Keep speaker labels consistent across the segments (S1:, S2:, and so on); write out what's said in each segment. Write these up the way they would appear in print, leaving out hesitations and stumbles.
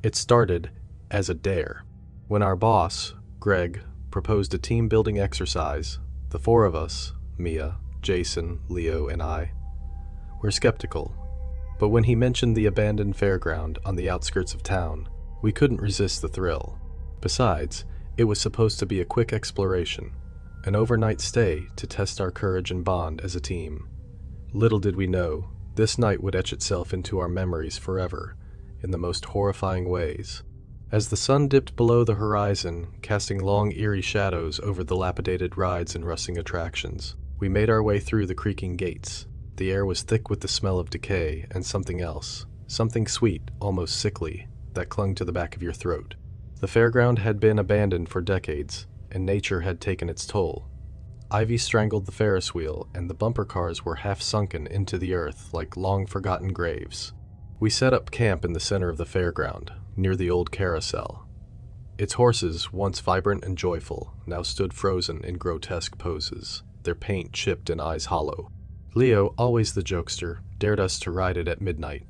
S1: It started as a dare. When our boss, Greg, proposed a team-building exercise, the four of us, Mia, Jason, Leo, and I, were skeptical. But when he mentioned the abandoned fairground on the outskirts of town, we couldn't resist the thrill. Besides, it was supposed to be a quick exploration, an overnight stay to test our courage and bond as a team. Little did we know, this night would etch itself into our memories forever, in the most horrifying ways. As the sun dipped below the horizon, casting long eerie shadows over the dilapidated rides and rustling attractions, we made our way through the creaking gates. The air was thick with the smell of decay and something else, something sweet, almost sickly, that clung to the back of your throat. The fairground had been abandoned for decades, and nature had taken its toll. Ivy strangled the Ferris wheel, and the bumper cars were half sunken into the earth like long-forgotten graves. We set up camp in the center of the fairground, near the old carousel. Its horses, once vibrant and joyful, now stood frozen in grotesque poses, their paint chipped and eyes hollow. Leo, always the jokester, dared us to ride it at midnight.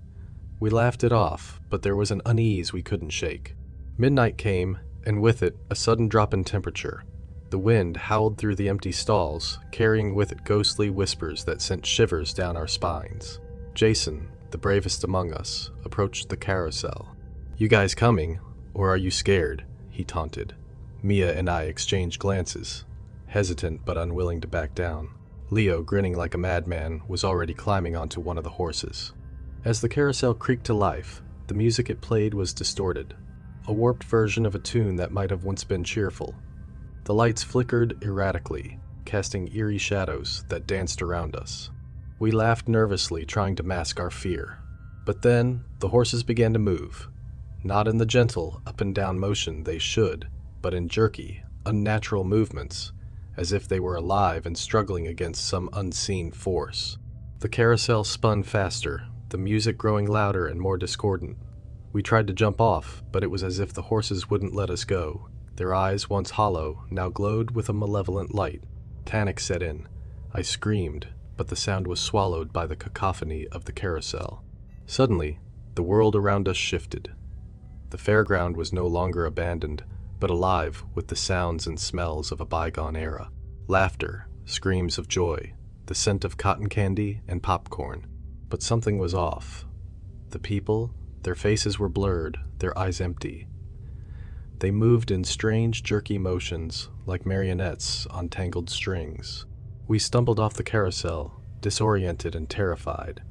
S1: We laughed it off, but there was an unease we couldn't shake. Midnight came, and with it, a sudden drop in temperature. The wind howled through the empty stalls, carrying with it ghostly whispers that sent shivers down our spines. Jason, the bravest among us, approached the carousel. "You guys coming, or are you scared?" he taunted. Mia and I exchanged glances, hesitant but unwilling to back down. Leo, grinning like a madman, was already climbing onto one of the horses. As the carousel creaked to life, the music it played was distorted, a warped version of a tune that might have once been cheerful. The lights flickered erratically, casting eerie shadows that danced around us. We laughed nervously, trying to mask our fear. But then, the horses began to move, not in the gentle, up-and-down motion they should, but in jerky, unnatural movements, as if they were alive and struggling against some unseen force. The carousel spun faster, the music growing louder and more discordant. We tried to jump off, but it was as if the horses wouldn't let us go. Their eyes, once hollow, now glowed with a malevolent light. Panic set in. I screamed, but the sound was swallowed by the cacophony of the carousel. Suddenly, the world around us shifted. The fairground was no longer abandoned, but alive with the sounds and smells of a bygone era. Laughter, screams of joy, the scent of cotton candy and popcorn. But something was off. The people, their faces were blurred, their eyes empty. They moved in strange, jerky motions, like marionettes on tangled strings. We stumbled off the carousel, disoriented and terrified.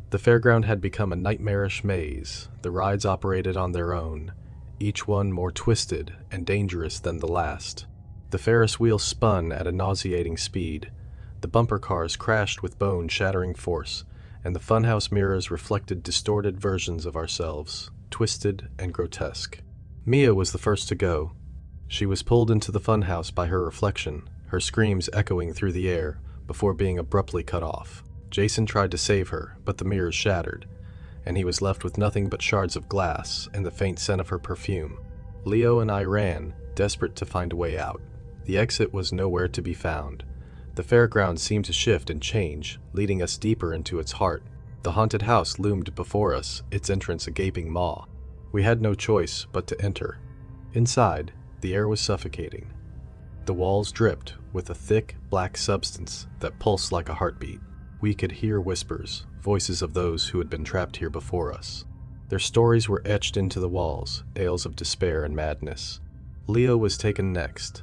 S1: The fairground had become a nightmarish maze. The rides operated on their own, each one more twisted and dangerous than the last. The Ferris wheel spun at a nauseating speed. The bumper cars crashed with bone-shattering force, and the funhouse mirrors reflected distorted versions of ourselves, twisted and grotesque. Mia was the first to go. She was pulled into the funhouse by her reflection, her screams echoing through the air, before being abruptly cut off. Jason tried to save her, but the mirrors shattered, and he was left with nothing but shards of glass and the faint scent of her perfume. Leo and I ran, desperate to find a way out. The exit was nowhere to be found. The fairground seemed to shift and change, leading us deeper into its heart. The haunted house loomed before us, its entrance a gaping maw. We had no choice but to enter. Inside, the air was suffocating. The walls dripped with a thick, black substance that pulsed like a heartbeat. We could hear whispers, voices of those who had been trapped here before us. Their stories were etched into the walls, tales of despair and madness. Leo was taken next.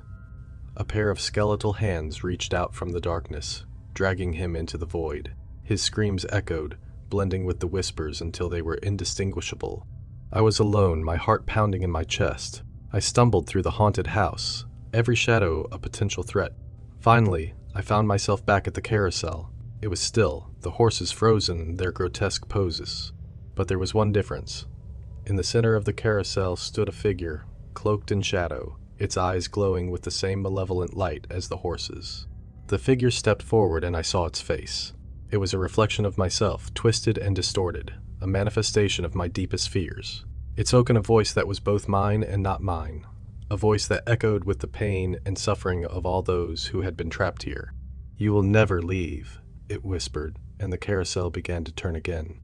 S1: A pair of skeletal hands reached out from the darkness, dragging him into the void. His screams echoed, blending with the whispers until they were indistinguishable. I was alone, my heart pounding in my chest. I stumbled through the haunted house, every shadow a potential threat. Finally, I found myself back at the carousel. It was still, the horses frozen in their grotesque poses. But there was one difference. In the center of the carousel stood a figure, cloaked in shadow, its eyes glowing with the same malevolent light as the horses. The figure stepped forward and I saw its face. It was a reflection of myself, twisted and distorted, a manifestation of my deepest fears. It spoke in a voice that was both mine and not mine, a voice that echoed with the pain and suffering of all those who had been trapped here. "You will never leave," it whispered, and the carousel began to turn again.